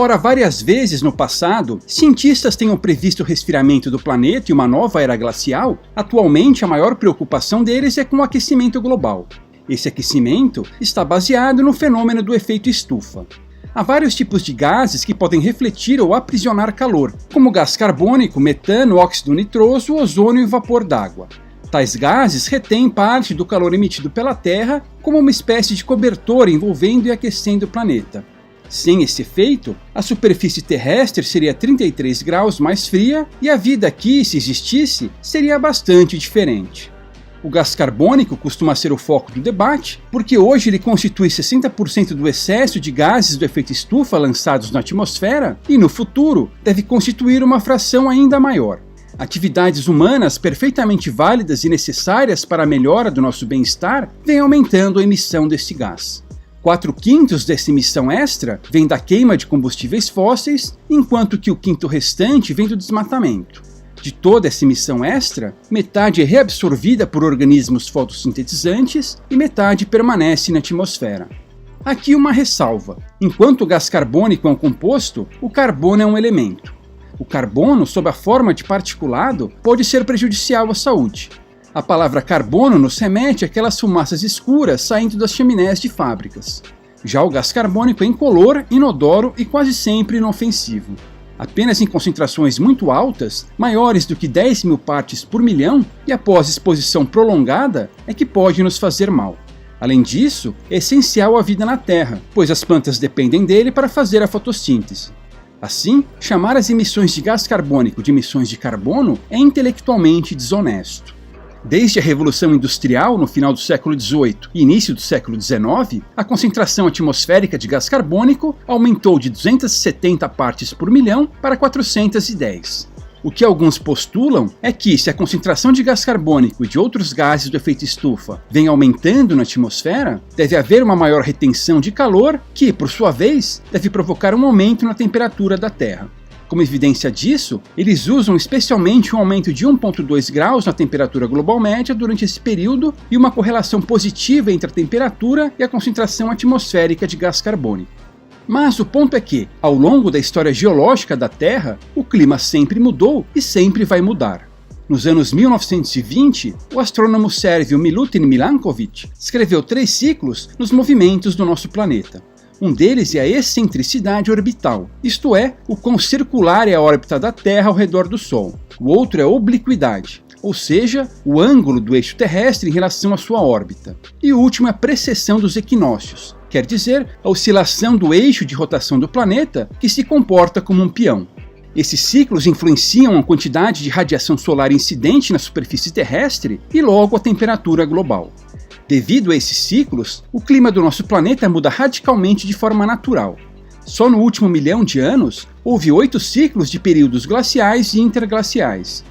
Embora várias vezes no passado, cientistas tenham previsto o resfriamento do planeta e uma nova era glacial, atualmente a maior preocupação deles é com o aquecimento global. Esse aquecimento está baseado no fenômeno do efeito estufa. Há vários tipos de gases que podem refletir ou aprisionar calor, como gás carbônico, metano, óxido nitroso, ozônio e vapor d'água. Tais gases retêm parte do calor emitido pela Terra como uma espécie de cobertor envolvendo e aquecendo o planeta. Sem esse efeito, a superfície terrestre seria 33 graus mais fria e a vida aqui, se existisse, seria bastante diferente. O gás carbônico costuma ser o foco do debate, porque hoje ele constitui 60% do excesso de gases do efeito estufa lançados na atmosfera e, no futuro, deve constituir uma fração ainda maior. Atividades humanas perfeitamente válidas e necessárias para a melhora do nosso bem-estar vêm aumentando a emissão desse gás. 4/5 dessa emissão extra vem da queima de combustíveis fósseis, enquanto que o quinto restante vem do desmatamento. De toda essa emissão extra, metade é reabsorvida por organismos fotossintetizantes e metade permanece na atmosfera. Aqui uma ressalva: enquanto o gás carbônico é um composto, o carbono é um elemento. O carbono, sob a forma de particulado, pode ser prejudicial à saúde. A palavra carbono nos remete àquelas fumaças escuras saindo das chaminés de fábricas. Já o gás carbônico é incolor, inodoro e quase sempre inofensivo. Apenas em concentrações muito altas, maiores do que 10.000 partes por milhão, e após exposição prolongada, é que pode nos fazer mal. Além disso, é essencial à vida na Terra, pois as plantas dependem dele para fazer a fotossíntese. Assim, chamar as emissões de gás carbônico de emissões de carbono é intelectualmente desonesto. Desde a Revolução Industrial, no final do século XVIII e início do século XIX, a concentração atmosférica de gás carbônico aumentou de 270 partes por milhão para 410. O que alguns postulam é que, se a concentração de gás carbônico e de outros gases do efeito estufa vem aumentando na atmosfera, deve haver uma maior retenção de calor que, por sua vez, deve provocar um aumento na temperatura da Terra. Como evidência disso, eles usam especialmente um aumento de 1,2 graus na temperatura global média durante esse período e uma correlação positiva entre a temperatura e a concentração atmosférica de gás carbônico. Mas o ponto é que, ao longo da história geológica da Terra, o clima sempre mudou e sempre vai mudar. Nos anos 1920, o astrônomo sérvio Milutin Milankovic escreveu 3 ciclos nos movimentos do nosso planeta. Um deles é a excentricidade orbital, isto é, o quão circular é a órbita da Terra ao redor do Sol. O outro é a obliquidade, ou seja, o ângulo do eixo terrestre em relação à sua órbita. E o último é a precessão dos equinócios, quer dizer, a oscilação do eixo de rotação do planeta, que se comporta como um peão. Esses ciclos influenciam a quantidade de radiação solar incidente na superfície terrestre e logo a temperatura global. Devido a esses ciclos, o clima do nosso planeta muda radicalmente de forma natural. Só no último 1 milhão de anos, houve 8 ciclos de períodos glaciais e interglaciais.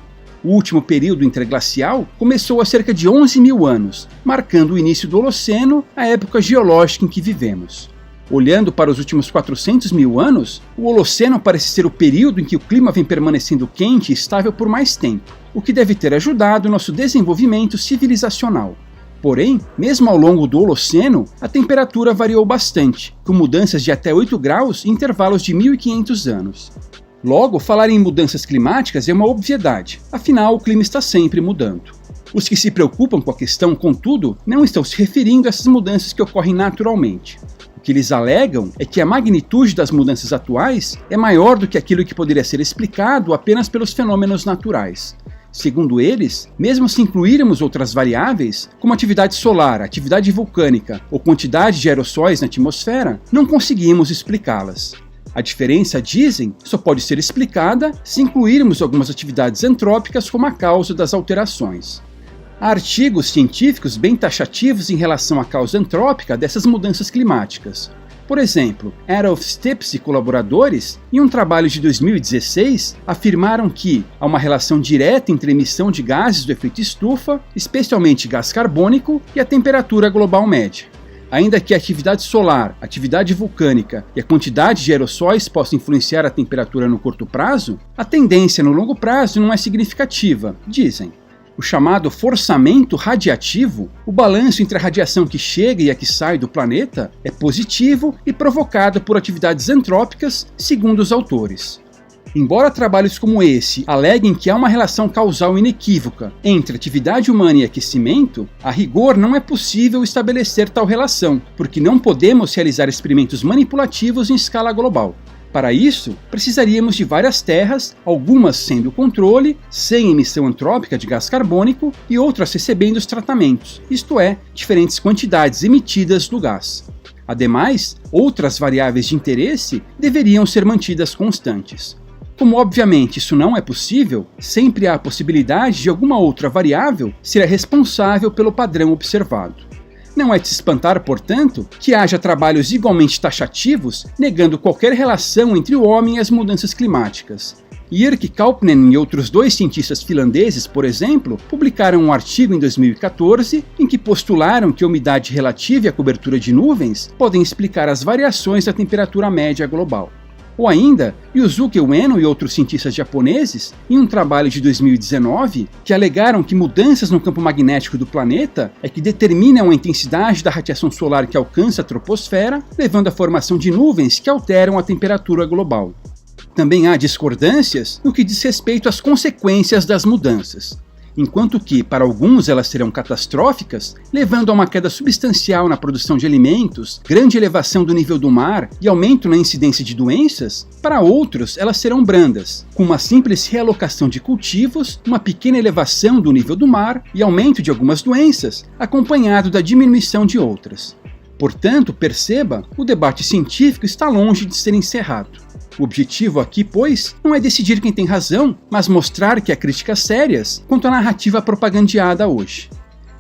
O último período interglacial começou há cerca de 11.000 anos, marcando o início do Holoceno, a época geológica em que vivemos. Olhando para os últimos 400.000 anos, o Holoceno parece ser o período em que o clima vem permanecendo quente e estável por mais tempo, o que deve ter ajudado o nosso desenvolvimento civilizacional. Porém, mesmo ao longo do Holoceno, a temperatura variou bastante, com mudanças de até 8 graus em intervalos de 1.500 anos. Logo, falar em mudanças climáticas é uma obviedade, afinal o clima está sempre mudando. Os que se preocupam com a questão, contudo, não estão se referindo a essas mudanças que ocorrem naturalmente. O que eles alegam é que a magnitude das mudanças atuais é maior do que aquilo que poderia ser explicado apenas pelos fenômenos naturais. Segundo eles, mesmo se incluirmos outras variáveis, como atividade solar, atividade vulcânica ou quantidade de aerossóis na atmosfera, não conseguimos explicá-las. A diferença, dizem, só pode ser explicada se incluirmos algumas atividades antrópicas como a causa das alterações. Há artigos científicos bem taxativos em relação à causa antrópica dessas mudanças climáticas. Por exemplo, Adolf Stips e colaboradores, em um trabalho de 2016, afirmaram que há uma relação direta entre a emissão de gases do efeito estufa, especialmente gás carbônico, e a temperatura global média. Ainda que a atividade solar, a atividade vulcânica e a quantidade de aerossóis possam influenciar a temperatura no curto prazo, a tendência no longo prazo não é significativa, dizem. o chamado forçamento radiativo, o balanço entre a radiação que chega e a que sai do planeta, é positivo e provocado por atividades antrópicas, segundo os autores. Embora trabalhos como esse aleguem que há uma relação causal inequívoca entre atividade humana e aquecimento, a rigor não é possível estabelecer tal relação, porque não podemos realizar experimentos manipulativos em escala global. Para isso, precisaríamos de várias terras, algumas sendo controle, sem emissão antrópica de gás carbônico e outras recebendo os tratamentos, isto é, diferentes quantidades emitidas do gás. Ademais, outras variáveis de interesse deveriam ser mantidas constantes. Como obviamente isso não é possível, sempre há a possibilidade de alguma outra variável ser a responsável pelo padrão observado. Não é de se espantar, portanto, que haja trabalhos igualmente taxativos negando qualquer relação entre o homem e as mudanças climáticas. Jyrki Kauppinen e outros 2 cientistas finlandeses, por exemplo, publicaram um artigo em 2014 em que postularam que a umidade relativa e a cobertura de nuvens podem explicar as variações da temperatura média global. Ou ainda, Yusuke Ueno e outros cientistas japoneses, em um trabalho de 2019, que alegaram que mudanças no campo magnético do planeta é que determinam a intensidade da radiação solar que alcança a troposfera, levando à formação de nuvens que alteram a temperatura global. Também há discordâncias no que diz respeito às consequências das mudanças. Enquanto que, para alguns, elas serão catastróficas, levando a uma queda substancial na produção de alimentos, grande elevação do nível do mar e aumento na incidência de doenças, para outros elas serão brandas, com uma simples realocação de cultivos, uma pequena elevação do nível do mar e aumento de algumas doenças, acompanhado da diminuição de outras. Portanto, perceba, o debate científico está longe de ser encerrado. O objetivo aqui, pois, não é decidir quem tem razão, mas mostrar que há críticas sérias quanto à narrativa propagandeada hoje.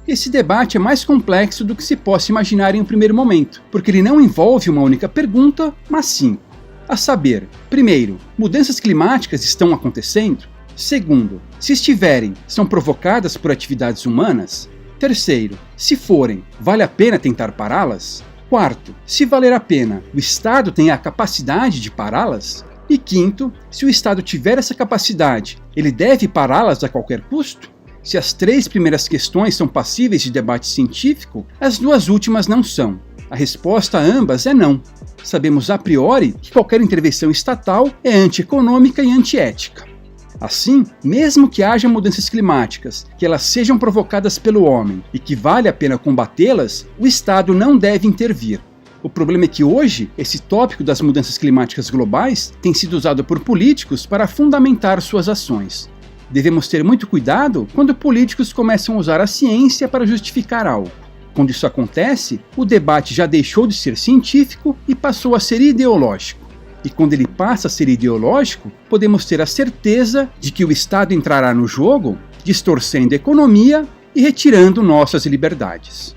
Esse debate é mais complexo do que se possa imaginar em um primeiro momento, porque ele não envolve uma única pergunta, mas 5. A saber, primeiro, mudanças climáticas estão acontecendo? Segundo, se estiverem, são provocadas por atividades humanas? Terceiro, se forem, vale a pena tentar pará-las? Quarto, se valer a pena, o Estado tem a capacidade de pará-las? E quinto, se o Estado tiver essa capacidade, ele deve pará-las a qualquer custo? Se as 3 primeiras questões são passíveis de debate científico, as 2 últimas não são. A resposta a ambas é não. Sabemos a priori que qualquer intervenção estatal é antieconômica e antiética. Assim, mesmo que haja mudanças climáticas, que elas sejam provocadas pelo homem e que vale a pena combatê-las, o Estado não deve intervir. O problema é que hoje, esse tópico das mudanças climáticas globais tem sido usado por políticos para fundamentar suas ações. Devemos ter muito cuidado quando políticos começam a usar a ciência para justificar algo. Quando isso acontece, o debate já deixou de ser científico e passou a ser ideológico. E quando ele passa a ser ideológico, podemos ter a certeza de que o Estado entrará no jogo, distorcendo a economia e retirando nossas liberdades.